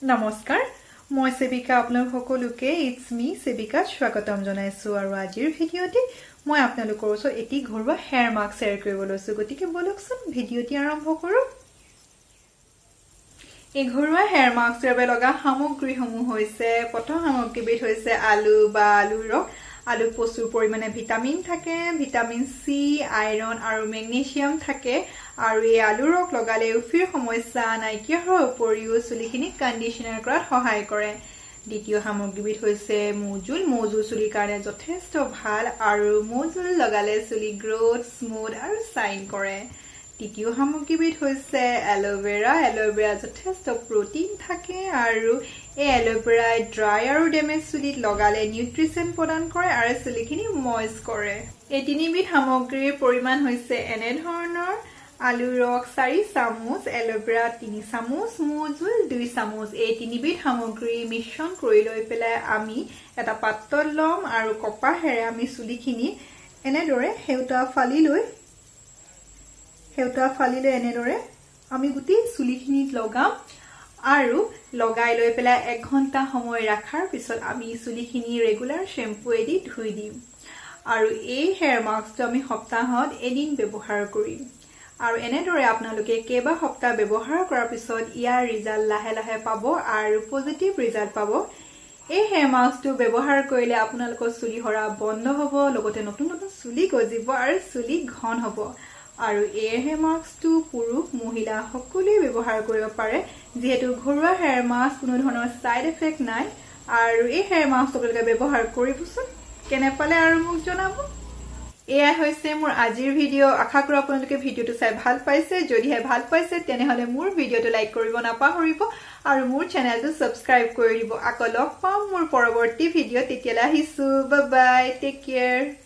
নমস্কাৰ মই সেবিকা আপোনালোক সকলোকে ইটস মি সেবিকা স্বাগতম জনাইছো আৰু আজিৰ ভিডিঅ'টি মই আপোনালোকৰ ওচৰত এটি ঘৰুৱা হেয়াৰ মাস্ক শ্বেয়াৰ কৰিব লৈছো গতিকে বলকচোন ভিডিঅ'টি আৰম্ভ কৰো এই ঘৰুৱা হেয়াৰ মাস্কৰ বাবে লগা সামগ্ৰীসমূহ হৈছে প্ৰথম সামগ্ৰীবিধ হৈছে আলু বা আলুৰ ৰস আলু প্ৰচুৰ পৰিমাণে ভিটামিন থাকে ভিটামিন সি আইৰন আৰু মেগনেছিয়াম থাকে আৰু এই আলুৰ ৰস লগালে উফিৰ সমস্যা নাইকিয়া হোৱাৰ উপৰিও চুলিখিনি কণ্ডিশনাৰ কৰাত সহায় কৰে দ্বিতীয় সামগ্ৰীবিধ হৈছে মৌজুল চুলিৰ কাৰণে যথেষ্ট ভাল আৰু মৌজুল লগালে চুলি গ্ৰোথ স্মুথ আৰু শাইন কৰে তৃতীয় সামগ্ৰীবিধ হৈছে এলোভেৰা যথেষ্ট প্ৰটিন থাকে আৰু এই এলোভেৰাই ড্ৰাই আৰু ডেমেজ চুলিত লগালে নিউট্ৰিশন প্ৰদান কৰে আৰু চুলিখিনি ময়েষ্ট কৰে এই তিনিবিধ সামগ্ৰীৰ পৰিমাণ হৈছে এনে ধৰণৰ আলু ৰস 4 চামুচ এলোভেৰা 3 চামুচ মৌজুল 2 চামুচ এই তিনিবিধ সামগ্ৰী মিশ্ৰণ কৰি লৈ পেলাই আমি এটা পাত্ৰত লম আৰু কপাহেৰে আমি চুলিখিনি এনেদৰে হেউটা ফালি লৈ এনেদৰে আমি গুটি চুলিখিনিত লগাম আৰু লগাই লৈ পেলাই 1 ঘণ্টা সময় ৰাখাৰ পিছত আমি চুলিখিনি ৰেগুলাৰ শ্যাম্পু এদি ধুই দিম আৰু এই হেয়াৰ মাস্কটো আমি সপ্তাহত এদিন ব্যৱহাৰ কৰিম আৰু এনেদৰে আপোনালোকে কেইবা সপ্তাহ ব্যৱহাৰ কৰাৰ পিছত ইয়াৰ ৰিজাল্ট লাহে লাহে পাব আৰু পজিটিভ ৰিজাল্ট পাব এই হেয়াৰ মাস্কটো ব্যৱহাৰ কৰিলে আপোনালোকৰ চুলি হৰা বন্ধ হ'ব লগতে নতুন চুলি গজিব আৰু চুলি ঘন হ'ব আৰু এই হেয়াৰ মাস্কটো পুৰুষ মহিলা সকলোৱে ব্যৱহাৰ কৰিব পাৰে যেহেতু ঘৰুৱা হেয়াৰ মাস্ক কোনো ধৰণৰ সাইড এফেক্ট নাই আৰু এই হেয়াৰ মাস্কটো আপোনালোকে ব্যৱহাৰ কৰিবচোন কেনে পালে আৰু মোক জনাব এয়া হৈছে মোৰ আজিৰ ভিডিঅ আশা কৰো আপোনালোকে ভিডিঅটো চাই ভাল পাইছে যদিহে ভাল পাইছে তেনেহলে মোৰ ভিডিঅটো লাইক কৰিব নাপাহৰিব আৰু মোৰ চেনেলটো সাবস্ক্ৰাইব কৰি দিব আকৌ লগ পাম মোৰ পৰৱৰ্তী ভিডিঅ তেতিয়ালৈ আহিছো বাই বাই টেক কেয়াৰ